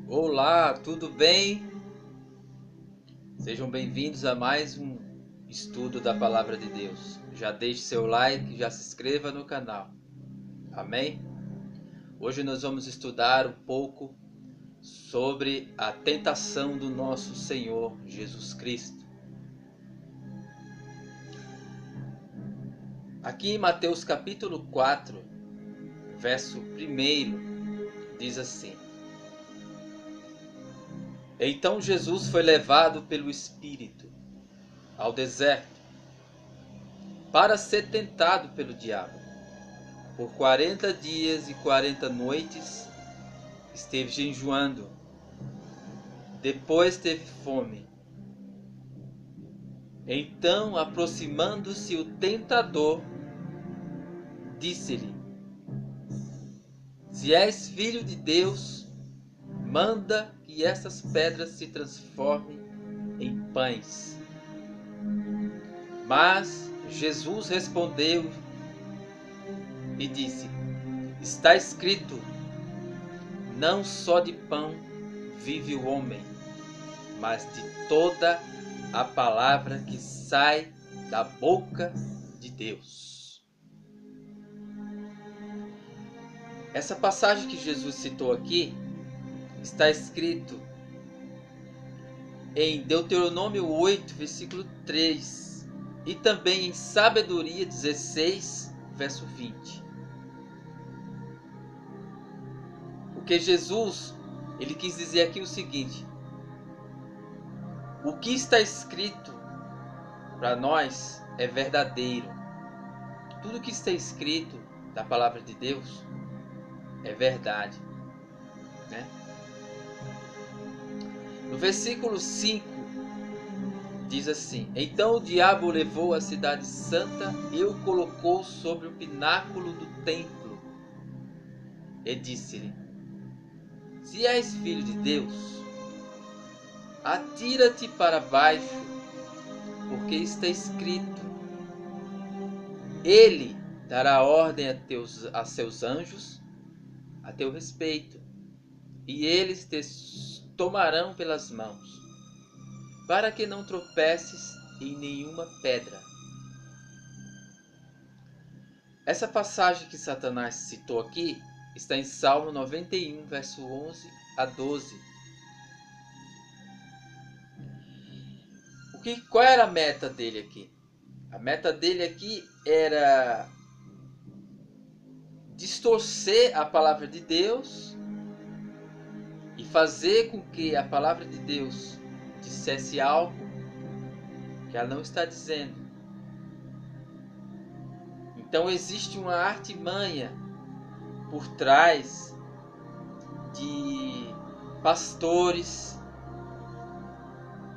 Olá, tudo bem? Sejam bem-vindos a mais um estudo da Palavra de Deus. Já deixe seu like, já se inscreva no canal. Amém? Hoje nós vamos estudar um pouco sobre a tentação do nosso Senhor Jesus Cristo. Aqui em Mateus capítulo 4, verso 1, diz assim: Então Jesus foi levado pelo Espírito ao deserto para ser tentado pelo diabo. Por 40 dias e 40 noites esteve jejuando. Depois teve fome. Então, aproximando-se o tentador, disse-lhe: Se és filho de Deus, manda que essas pedras se transformem em pães. Mas Jesus respondeu e disse: Está escrito: Não só de pão vive o homem, mas de toda a palavra que sai da boca de Deus. Essa passagem que Jesus citou aqui está escrito em Deuteronômio 8, versículo 3, e também em Sabedoria 16, verso 20. Porque Jesus, ele quis dizer aqui o seguinte: o que está escrito para nós é verdadeiro. Tudo que está escrito da palavra de Deus é verdade, né? No versículo 5 diz assim: Então o diabo levou a cidade santa e o colocou sobre o pináculo do templo e disse-lhe: Se és filho de Deus, atira-te para baixo, porque está escrito: Ele dará ordem a seus anjos a teu respeito, e eles te tomarão pelas mãos, para que não tropeces em nenhuma pedra. Essa passagem que Satanás citou aqui está em Salmo 91, verso 11 a 12. Qual era a meta dele aqui? A meta dele aqui era distorcer a palavra de Deus e fazer com que a palavra de Deus dissesse algo que ela não está dizendo. Então existe uma artimanha por trás de pastores,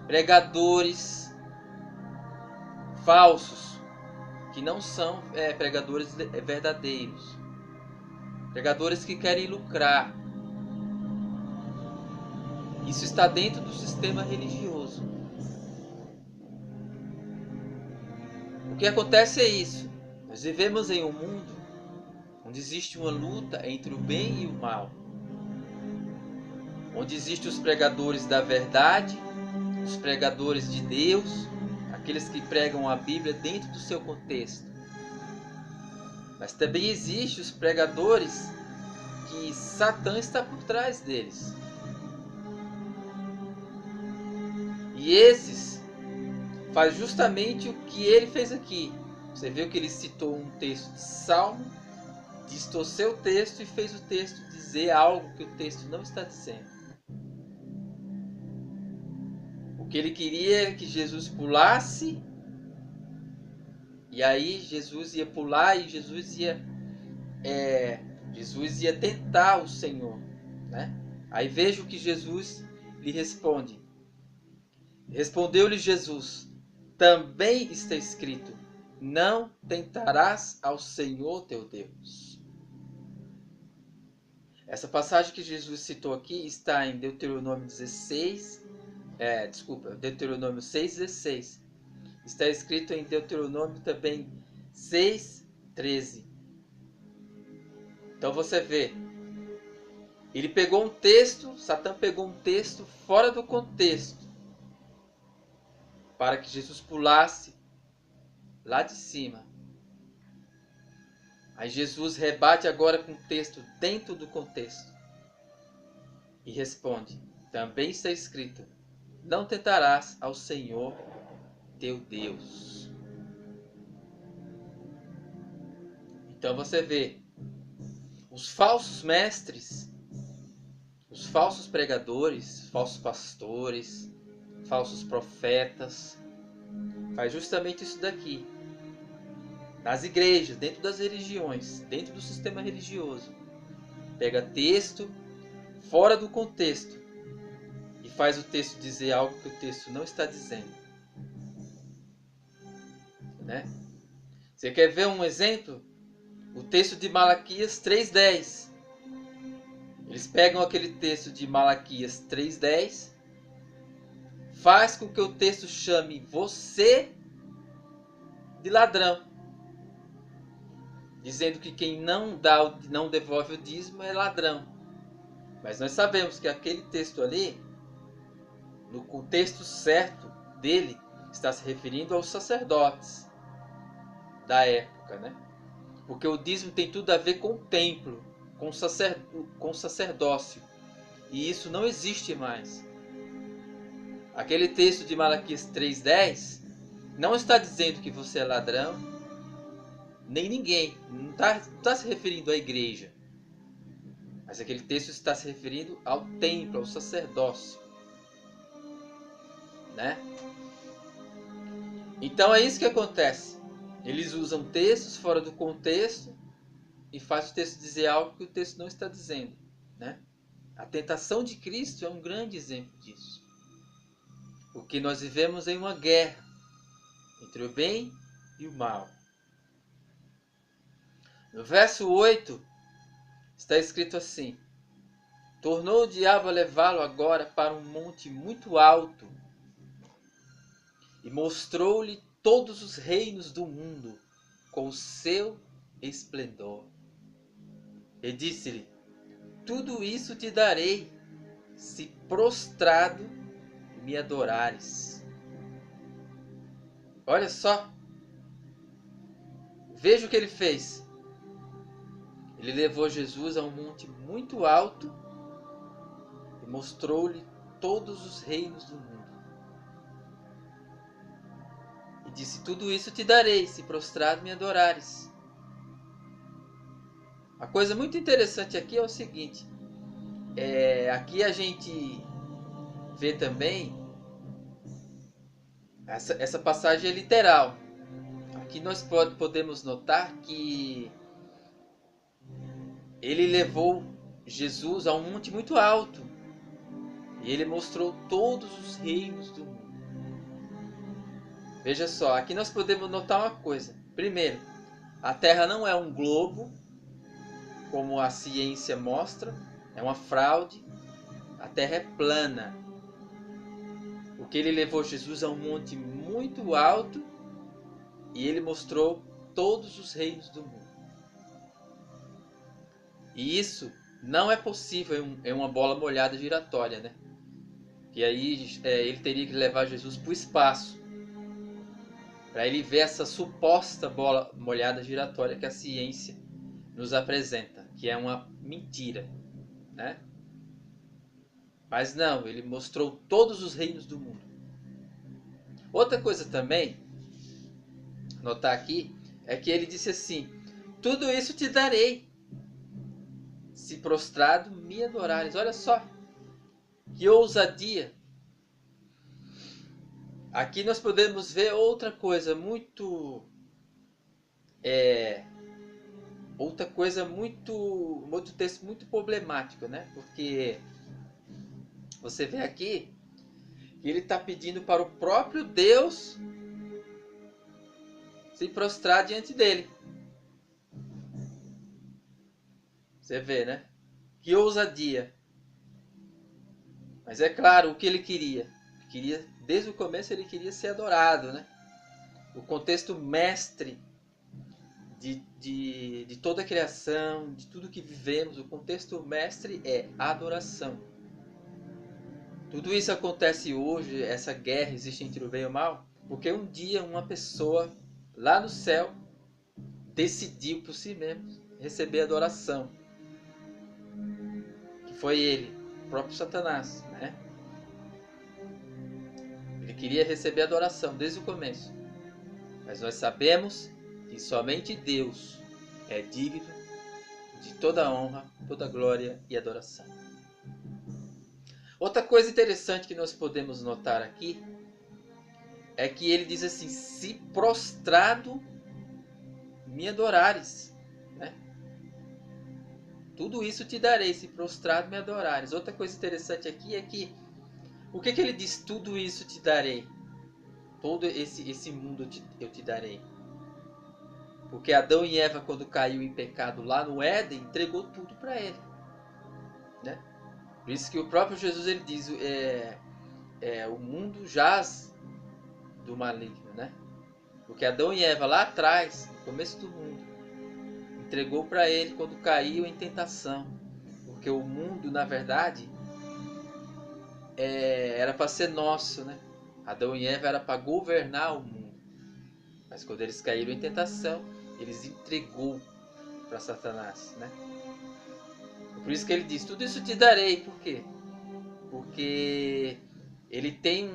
pregadores falsos, que não são pregadores verdadeiros, pregadores que querem lucrar. Isso está dentro do sistema religioso. O que acontece é isso: nós vivemos em um mundo onde existe uma luta entre o bem e o mal, onde existem os pregadores da verdade, os pregadores de Deus, aqueles que pregam a Bíblia dentro do seu contexto. Mas também existem os pregadores que Satã está por trás deles. E esses faz justamente o que ele fez aqui. Você viu que ele citou um texto de Salmo, distorceu o texto e fez o texto dizer algo que o texto não está dizendo. O que ele queria é que Jesus pulasse, e aí Jesus ia pular e Jesus ia tentar o Senhor, né? Aí veja o que Jesus lhe responde. Respondeu-lhe Jesus: Também está escrito: Não tentarás ao Senhor teu Deus. Essa passagem que Jesus citou aqui está em Deuteronômio 6,16. Está escrito em Deuteronômio também 6,13. Então você vê, Ele pegou um texto, Satã pegou um texto fora do contexto, para que Jesus pulasse lá de cima. Aí Jesus rebate agora com o texto dentro do contexto e responde: também está escrito, não tentarás ao Senhor teu Deus. Então você vê, os falsos mestres, os falsos pregadores, falsos pastores, falsos profetas, faz justamente isso daqui. Nas igrejas, dentro das religiões, dentro do sistema religioso. Pega texto fora do contexto e faz o texto dizer algo que o texto não está dizendo. Né? Você quer ver um exemplo? O texto de Malaquias 3:10. Eles pegam aquele texto de Malaquias 3:10, faz com que o texto chame você de ladrão, dizendo que quem não devolve o dízimo é ladrão. Mas nós sabemos que aquele texto ali, no contexto certo dele, está se referindo aos sacerdotes da época, né? Porque o dízimo tem tudo a ver com o templo, com o sacerdócio. E isso não existe mais. Aquele texto de Malaquias 3:10 não está dizendo que você é ladrão, nem ninguém. Não está se referindo à igreja. Mas aquele texto está se referindo ao templo, ao sacerdócio. Né? Então é isso que acontece. Eles usam textos fora do contexto e faz o texto dizer algo que o texto não está dizendo. Né? A tentação de Cristo é um grande exemplo disso. Porque nós vivemos em uma guerra entre o bem e o mal. No verso 8 está escrito assim: tornou o diabo a levá-lo agora para um monte muito alto e mostrou-lhe todos os reinos do mundo com o seu esplendor. E disse-lhe: tudo isso te darei, se prostrado me adorares. Olha só. Veja o que ele fez. Ele levou Jesus a um monte muito alto e mostrou-lhe todos os reinos do mundo. E disse: tudo isso te darei, se prostrado me adorares. A coisa muito interessante aqui é o seguinte. Aqui a gente vê também, essa passagem é literal. Aqui nós podemos notar que ele levou Jesus a um monte muito alto e ele mostrou todos os reinos do mundo. Veja só, aqui nós podemos notar uma coisa. Primeiro, a Terra não é um globo, como a ciência mostra, é uma fraude. A Terra é plana. Porque ele levou Jesus a um monte muito alto e ele mostrou todos os reinos do mundo. E isso não é possível em uma bola molhada giratória, né? Que aí ele teria que levar Jesus para o espaço, para ele ver essa suposta bola molhada giratória que a ciência nos apresenta, que é uma mentira, né? Mas não, ele mostrou todos os reinos do mundo. Outra coisa também, notar aqui, é que ele disse assim: tudo isso te darei, se prostrado me adorares. Olha só, que ousadia. Aqui nós podemos ver outra coisa muito outro texto muito problemático, né? Porque você vê aqui que ele está pedindo para o próprio Deus se prostrar diante dele. Você vê, né? Que ousadia. Mas é claro, o que ele queria? Desde o começo ele queria ser adorado, né? O contexto mestre de toda a criação, de tudo que vivemos, o contexto mestre é adoração. Tudo isso acontece hoje, essa guerra existe entre o bem e o mal, porque um dia uma pessoa lá no céu decidiu por si mesmo receber adoração. Que foi ele, o próprio Satanás, né? Ele queria receber adoração desde o começo. Mas nós sabemos que somente Deus é digno de toda a honra, toda a glória e adoração. Outra coisa interessante que nós podemos notar aqui é que ele diz assim: se prostrado me adorares, né? Tudo isso te darei, se prostrado me adorares. Outra coisa interessante aqui é que o que ele diz? Tudo isso te darei. Todo esse mundo eu te darei. Porque Adão e Eva, quando caiu em pecado lá no Éden, entregou tudo para ele, né? Por isso que o próprio Jesus ele diz: o mundo jaz do maligno, né? Porque Adão e Eva lá atrás, no começo do mundo, entregou para ele quando caiu em tentação. Porque o mundo, na verdade, era para ser nosso, né? Adão e Eva era para governar o mundo. Mas quando eles caíram em tentação, eles entregou para Satanás, né? Por isso que ele diz: tudo isso te darei. Por quê? Porque ele tem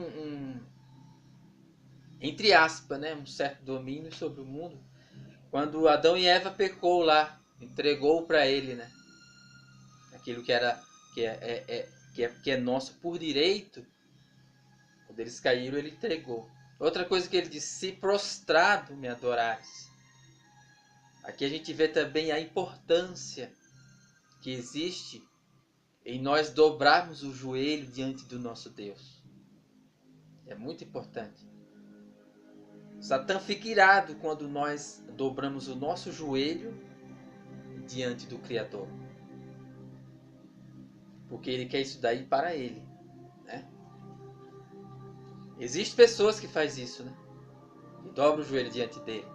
entre aspas, né, um certo domínio sobre o mundo. Quando Adão e Eva pecou lá, entregou para ele, né, aquilo que é nosso por direito. Quando eles caíram, ele entregou. Outra coisa que ele diz: se prostrado me adorares. Aqui a gente vê também a importância que existe em nós dobrarmos o joelho diante do nosso Deus. É muito importante. Satã fica irado quando nós dobramos o nosso joelho diante do Criador. Porque ele quer isso daí para ele, né? Existem pessoas que fazem isso, né? E dobram o joelho diante dele.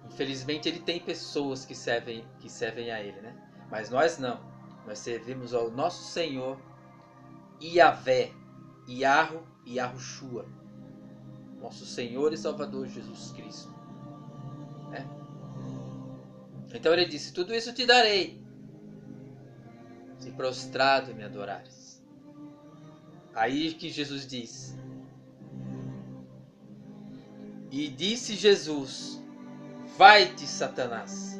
Infelizmente ele tem pessoas que servem a ele, né? Mas nós não. Nós servimos ao nosso Senhor Yahvé, Yahushua, nosso Senhor e Salvador Jesus Cristo, né? Então ele disse: tudo isso te darei, se prostrado me adorares. Aí que Jesus diz: e disse Jesus: vai-te, Satanás,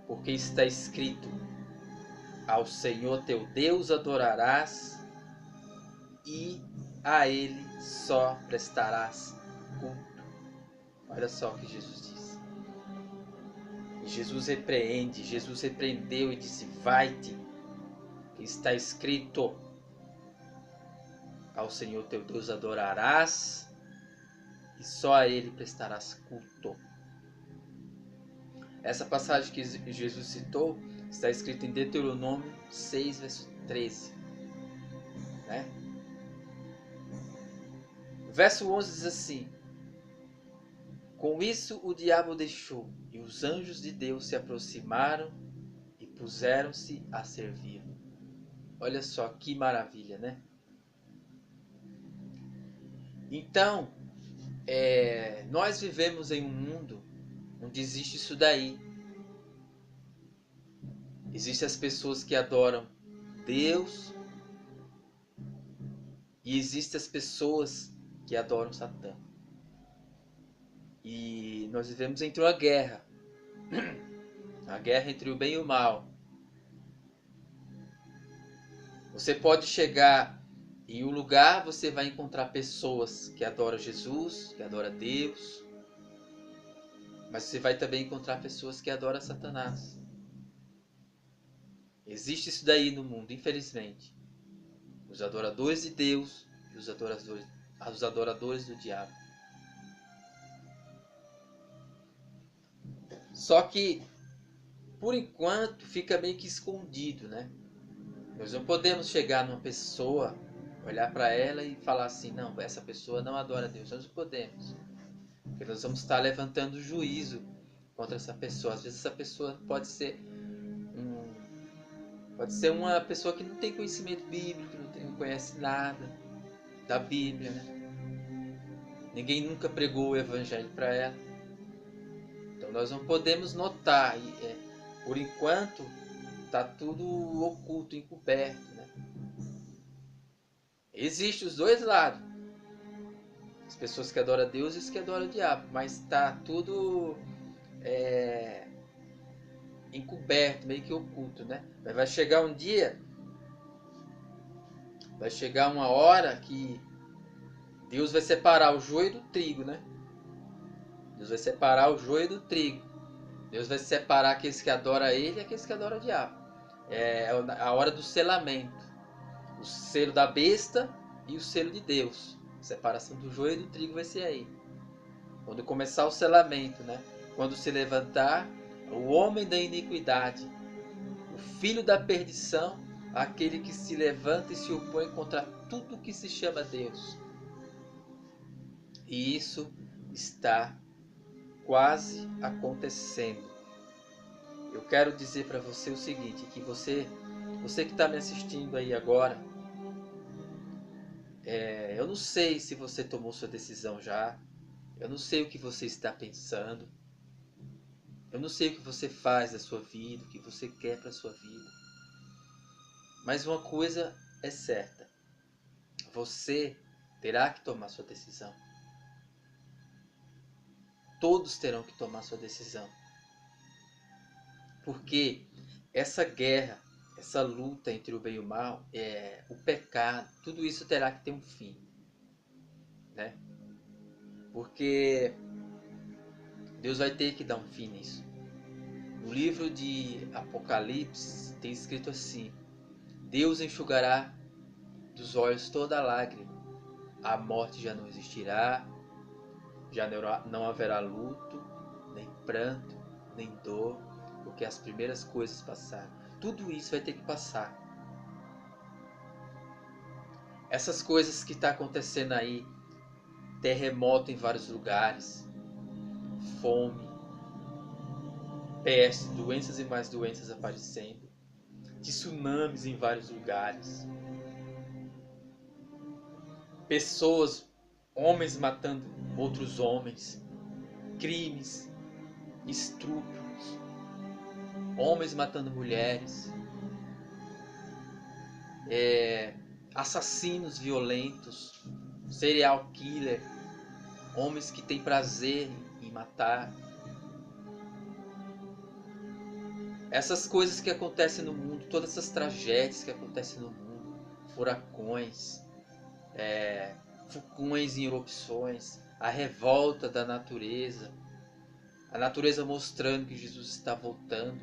porque está escrito: ao Senhor teu Deus adorarás e a ele só prestarás culto. Olha só o que Jesus diz. Jesus repreendeu e disse: vai-te, que está escrito: ao Senhor teu Deus adorarás e só a ele prestarás culto. Essa passagem que Jesus citou está escrita em Deuteronômio 6, verso 13, né? O verso 11 diz assim: com isso o diabo deixou, e os anjos de Deus se aproximaram e puseram-se a servi-lo. Olha só que maravilha, né? Então, nós vivemos em um mundo onde existe isso daí. Existem as pessoas que adoram Deus e existem as pessoas que adoram Satã. E nós vivemos entre uma guerra. A guerra entre o bem e o mal. Você pode chegar em um lugar, você vai encontrar pessoas que adoram Jesus, que adoram Deus. Mas você vai também encontrar pessoas que adoram Satanás. Existe isso daí no mundo, infelizmente. Os adoradores de Deus e os adoradores do diabo. Só que, por enquanto, fica meio que escondido, né? Nós não podemos chegar numa pessoa, olhar para ela e falar assim: não, essa pessoa não adora Deus. Nós não podemos. Porque nós vamos estar levantando juízo contra essa pessoa. Às vezes essa pessoa pode ser uma pessoa que não tem conhecimento bíblico, não conhece nada da Bíblia, né? Ninguém nunca pregou o evangelho para ela. Então nós não podemos notar, por enquanto está tudo oculto, encoberto, né? Existem os dois lados. As pessoas que adoram a Deus e os que adoram o diabo. Mas está tudo encoberto, meio que oculto, né? Mas vai chegar um dia, vai chegar uma hora que Deus vai separar o joio do trigo, né? Deus vai separar o joio do trigo. Deus vai separar aqueles que adoram a Ele e aqueles que adoram o diabo. É a hora do selamento. O selo da besta e o selo de Deus. A separação do joio e do trigo vai ser aí. Quando começar o selamento, né? Quando se levantar o homem da iniquidade, o filho da perdição, aquele que se levanta e se opõe contra tudo que se chama Deus. E isso está quase acontecendo. Eu quero dizer para você o seguinte, que você que está me assistindo aí agora, eu não sei se você tomou sua decisão já, eu não sei o que você está pensando, eu não sei o que você faz da sua vida, o que você quer para a sua vida, mas uma coisa é certa, você terá que tomar sua decisão. Todos terão que tomar sua decisão. Porque essa guerra, essa luta entre o bem e o mal, o pecado, tudo isso terá que ter um fim, né? Porque Deus vai ter que dar um fim nisso. No livro de Apocalipse tem escrito assim: Deus enxugará dos olhos toda lágrima, a morte já não existirá, já não haverá luto, nem pranto, nem dor, porque as primeiras coisas passaram. Tudo isso vai ter que passar. Essas coisas que está acontecendo aí, terremoto em vários lugares, fome, peste, doenças e mais doenças aparecendo, tsunamis em vários lugares, pessoas, homens matando outros homens, crimes, estupros, homens matando mulheres, assassinos violentos, serial killer, homens que têm prazer em matar. Essas coisas que acontecem no mundo, todas essas tragédias que acontecem no mundo, furacões, vulcões em erupções, a revolta da natureza, a natureza mostrando que Jesus está voltando.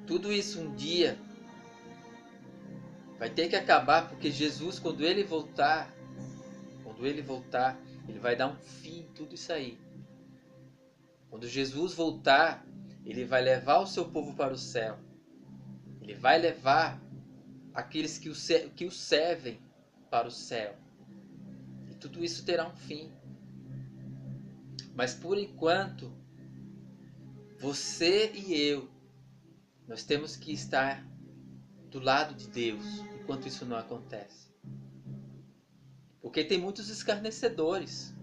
Tudo isso um dia vai ter que acabar, porque Jesus, quando ele voltar, ele vai dar um fim em tudo isso aí. Quando Jesus voltar, ele vai levar o seu povo para o céu. Ele vai levar aqueles que o servem para o céu. E tudo isso terá um fim. Mas por enquanto, você e eu, nós temos que estar do lado de Deus enquanto isso não acontece. Porque tem muitos escarnecedores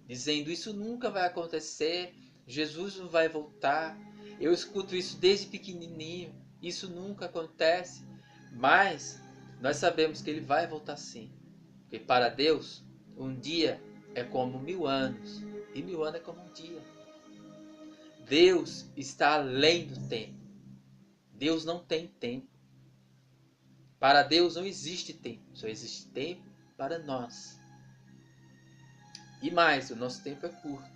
dizendo: isso nunca vai acontecer, Jesus não vai voltar. Eu escuto isso desde pequenininho, isso nunca acontece. Mas nós sabemos que ele vai voltar sim. Porque para Deus, um dia é como 1000 anos, e 1000 anos é como um dia. Deus está além do tempo. Deus não tem tempo. Para Deus não existe tempo, só existe tempo para nós. E mais, o nosso tempo é curto.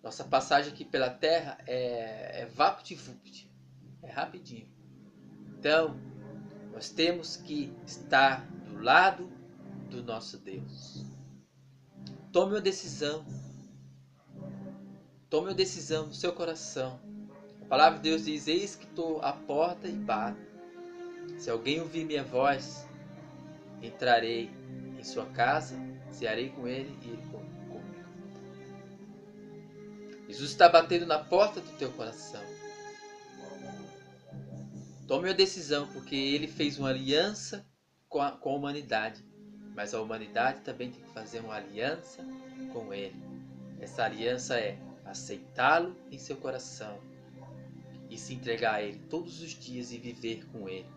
Nossa passagem aqui pela Terra é vapt-vupt, é rapidinho. Então, nós temos que estar do lado do nosso Deus. Tome uma decisão. Tome uma decisão no seu coração. A palavra de Deus diz: eis que estou à porta e bato. Se alguém ouvir minha voz, entrarei em sua casa, cearei com ele e ele comigo. Jesus está batendo na porta do teu coração. Tome uma decisão, porque Ele fez uma aliança com a humanidade. Mas a humanidade também tem que fazer uma aliança com Ele. Essa aliança é aceitá-lo em seu coração e se entregar a Ele todos os dias e viver com Ele.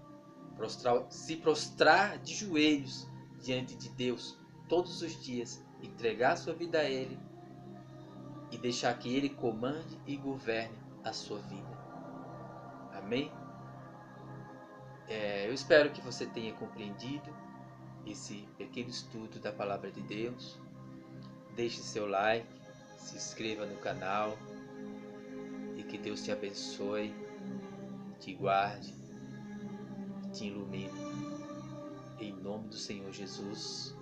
Se prostrar de joelhos diante de Deus todos os dias, entregar sua vida a Ele e deixar que Ele comande e governe a sua vida. Amém? Eu espero que você tenha compreendido esse pequeno estudo da Palavra de Deus. Deixe seu like, se inscreva no canal e que Deus te abençoe, te guarde, te ilumine. Em nome do Senhor Jesus.